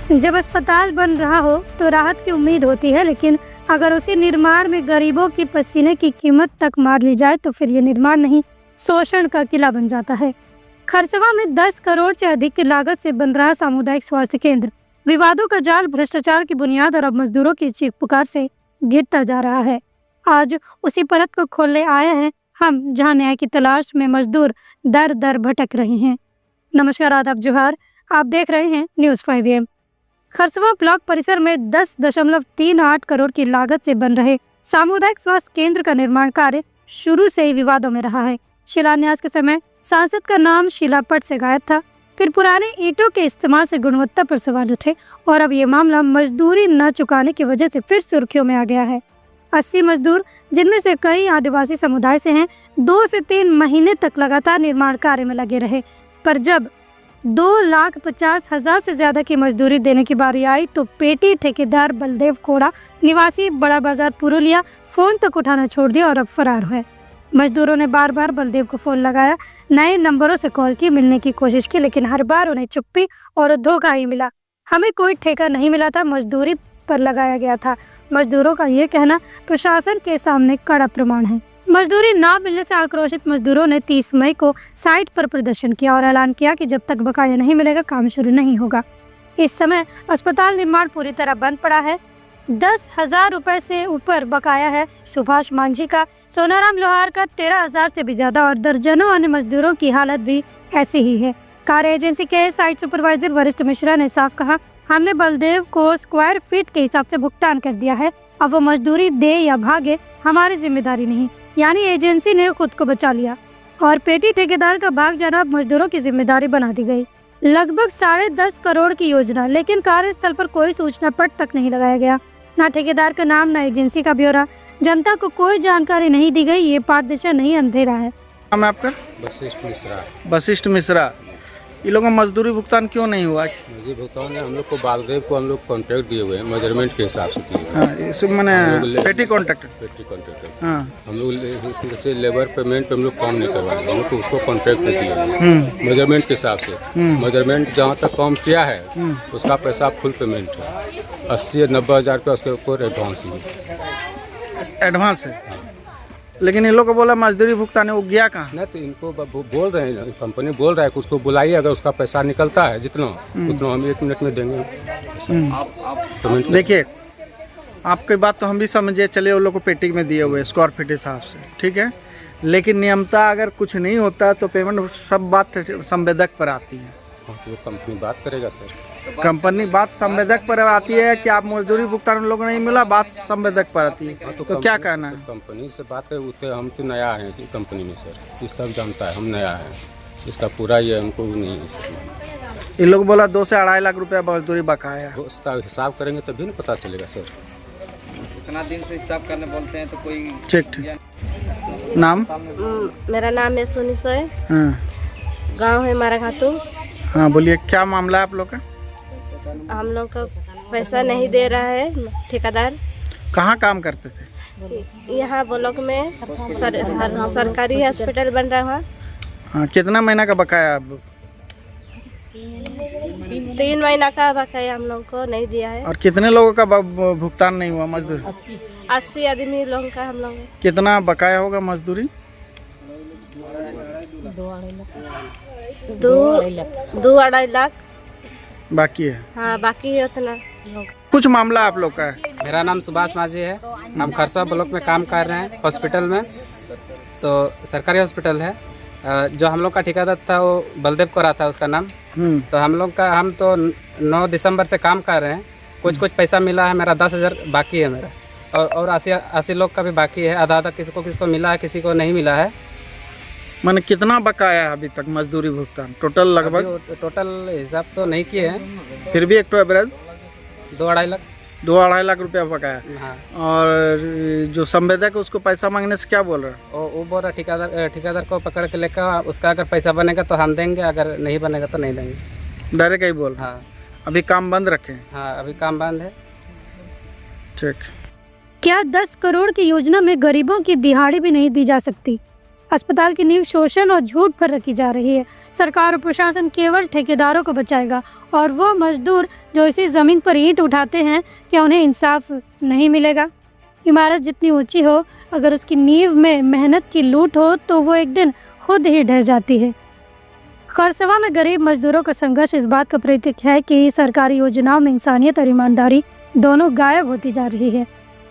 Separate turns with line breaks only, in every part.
जब अस्पताल बन रहा हो तो राहत की उम्मीद होती है, लेकिन अगर उसी निर्माण में गरीबों की पसीने की कीमत तक मार ली जाए तो फिर ये निर्माण नहीं, शोषण का किला बन जाता है। खरसवा में 10 करोड़ से अधिक की लागत से बन रहा सामुदायिक स्वास्थ्य केंद्र विवादों का जाल, भ्रष्टाचार की बुनियाद और अब मजदूरों की चीख पुकार से गिरता जा रहा है। आज उसी परत को खोलने आए हैं हम, जहां न्याय की तलाश में मजदूर दर दर भटक रहे हैं। नमस्कार, आदाब, जोहार। आप देख रहे हैं न्यूज़ 5 AM। खरसवा ब्लॉक परिसर में 10.38 करोड़ की लागत से बन रहे सामुदायिक स्वास्थ्य केंद्र का निर्माण कार्य शुरू से ही विवादों में रहा है। शिलान्यास के समय सांसद का नाम शिलापट से गायब था, फिर पुराने ईंटों के इस्तेमाल से गुणवत्ता पर सवाल उठे और अब ये मामला मजदूरी न चुकाने की वजह से फिर सुर्खियों में आ गया है। 80 मजदूर, जिनमें से कई आदिवासी समुदाय से हैं, 2 से 3 महीने तक लगातार निर्माण कार्य में लगे रहे, पर जब 2,50,000 से ज्यादा की मजदूरी देने की बारी आई तो पेटी ठेकेदार बलदेव कोड़ा निवासी बड़ा बाजार पुरुलिया फोन तक उठाना छोड़ दिया और अब फरार है। मजदूरों ने बार बार बलदेव को फोन लगाया, नए नंबरों से कॉल की, मिलने की कोशिश की, लेकिन हर बार उन्हें चुप्पी और धोखा ही मिला। हमें कोई ठेका नहीं मिला था, मजदूरी पर लगाया गया था। मजदूरों का ये कहना प्रशासन के सामने कड़ा प्रमाण है। मजदूरी ना मिलने से आक्रोशित मजदूरों ने 30 मई को साइट पर प्रदर्शन किया और ऐलान किया कि जब तक बकाया नहीं मिलेगा काम शुरू नहीं होगा। इस समय अस्पताल निर्माण पूरी तरह बंद पड़ा है। 10,000 रुपए से ऊपर बकाया है। सुभाष मांझी का, सोनाराम लोहार का 13,000 से भी ज्यादा और दर्जनों अन्य मजदूरों की हालत भी ऐसी ही है। कार्य एजेंसी के साइट सुपरवाइजर वरिष्ठ मिश्रा ने साफ कहा, हमने बलदेव को स्क्वायर फीट के हिसाब से भुगतान कर दिया है, अब वो मजदूरी दे या भागे हमारी जिम्मेदारी नहीं। यानी एजेंसी ने खुद को बचा लिया और पेटी ठेकेदार का भाग जाना अब मजदूरों की जिम्मेदारी बना दी गई। लगभग 10.5 करोड़ की योजना, लेकिन कार्यस्थल पर कोई सूचना पट तक नहीं लगाया गया। ना ठेकेदार का नाम, ना एजेंसी का ब्यौरा, जनता को कोई जानकारी नहीं दी गई। ये पारदर्शी नहीं, अंधेरा है।
नाम है आपका? वशिष्ठ मिश्रा। ये लोगों का मजदूरी भुगतान क्यों नहीं हुआ?
मजदूरी भुगतान है, हम लोग को बालदेव को हम लोग कॉन्ट्रैक्ट दिए हुए हैं, मेजरमेंट के हिसाब से दिए हुए हैं।
इसमें मैंने पेटी कॉन्ट्रैक्ट
हम लोग जैसे लेबर पेमेंट पे हम लोग काम नहीं करवाए, हम लोग को उसको कॉन्ट्रैक्ट पे दिए हैं मेजरमेंट के हिसाब से। मेजरमेंट जहाँ तक काम किया है उसका पैसा फुल पेमेंट है, 80-90 हज़ार रुपया उसके ऊपर
एडवांस है। लेकिन इन लोग को बोला मजदूरी भुगतान है, वो गया कहाँ?
नहीं तो इनको बोल रहे हैं, कंपनी बोल रहा है कि उसको बुलाइए, अगर उसका पैसा निकलता है जितना उतना हम 1 मिनट में देंगे पेमेंट।
देखिए, आपकी बात तो हम भी समझे, चले वो लोग को पेटी में दिए हुए स्क्वायर फीट हिसाब से, ठीक है, लेकिन नियमता अगर कुछ नहीं होता तो पेमेंट सब बात संवेदक पर आती है।
तो कंपनी बात करेगा सर,
कंपनी बात संवेदक पर आती है कि आप मजदूरी भुगतान उन लोगों को नहीं मिला, बात संवेदक पर आती है। तो क्या कहना है?
कंपनी से बात करें, उससे हम तो नया है कंपनी में सर, ये सब जानता है, हम नया है, इसका पूरा ये हमको नहीं है।
इन लोग बोला 2 से 2.5 लाख रुपया मजदूरी बकाया है।
उसका हिसाब करेंगे तभी ना पता चलेगा सर।
इतना दिन से हिसाब करने बोलते हैं तो कोई
ठीक। नाम?
मेरा नाम है सोनी सोय, गांव है मारा घाटू।
हाँ बोलिए, क्या मामला है आप लोग का?
हम लोग का पैसा नहीं दे रहा है ठेकेदार।
कहाँ काम करते थे?
यहाँ ब्लॉक में सरकारी हॉस्पिटल बन रहा है।
हाँ, कितना महीना का बकाया अब?
3 महीना का बकाया हम लोग को नहीं दिया है।
और कितने लोगों का भुगतान नहीं हुआ मजदूरी?
80 आदमी लोगों का हम लोग।
कितना बकाया होगा मजदूरी?
2-2.5 लाख
बाकी है।
हाँ, बाकी है उतना।
कुछ मामला आप लोग का है?
मेरा नाम सुभाष मांझी है, हम खरसा ब्लॉक में काम कर रहे हैं हॉस्पिटल में। तो सरकारी हॉस्पिटल है, जो हम लोग का ठेकेदार था वो बलदेव को रहा था उसका नाम। तो हम तो 9 दिसंबर से काम कर रहे हैं। कुछ पैसा मिला है, मेरा 10,000 बाकी है मेरा, और 80 लोग का भी बाकी है। आधा किसको मिला है, किसी को नहीं मिला है।
मैंने कितना बकाया है अभी तक मजदूरी भुगतान टोटल? लगभग
टोटल हिसाब तो नहीं किए हैं,
फिर भी एक तो एवरेज
2-2.5 लाख।
2-2.5 लाख रुपया बकाया।
हाँ।
और जो संवेदक है उसको पैसा मांगने से क्या बोल रहा है?
वो बोल रहा ठेकेदार को पकड़ के लेकर, उसका अगर पैसा बनेगा तो हम देंगे, अगर नहीं बनेगा तो नहीं देंगे।
डायरेक्ट ही बोल?
हाँ।
अभी काम बंद रखे?
हाँ, अभी काम बंद है।
ठीक। क्या 10 करोड़ की योजना में गरीबों की दिहाड़ी भी नहीं दी जा सकती? अस्पताल की नींव शोषण और झूठ पर रखी जा रही है। सरकार और प्रशासन केवल ठेकेदारों को बचाएगा और वो मजदूर जो इसी ज़मीन पर ईंट उठाते हैं, क्या उन्हें इंसाफ नहीं मिलेगा? इमारत जितनी ऊंची हो, अगर उसकी नींव में मेहनत की लूट हो तो वो एक दिन खुद ही ढह जाती है। खरसवा में गरीब मजदूरों का संघर्ष इस बात का प्रतीक है कि सरकारी योजनाओं में इंसानियत और ईमानदारी दोनों गायब होती जा रही है।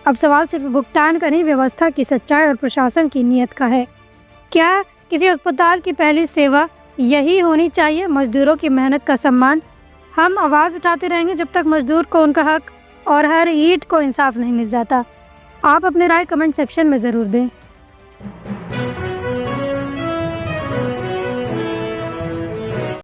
अब सवाल सिर्फ भुगतान का नहीं, व्यवस्था की सच्चाई और प्रशासन की नीयत का है। क्या किसी अस्पताल की पहली सेवा यही होनी चाहिए, मजदूरों की मेहनत का सम्मान? हम आवाज़ उठाते रहेंगे जब तक मजदूर को उनका हक और हर ईंट को इंसाफ नहीं मिल जाता। आप अपनी राय कमेंट सेक्शन में ज़रूर दें।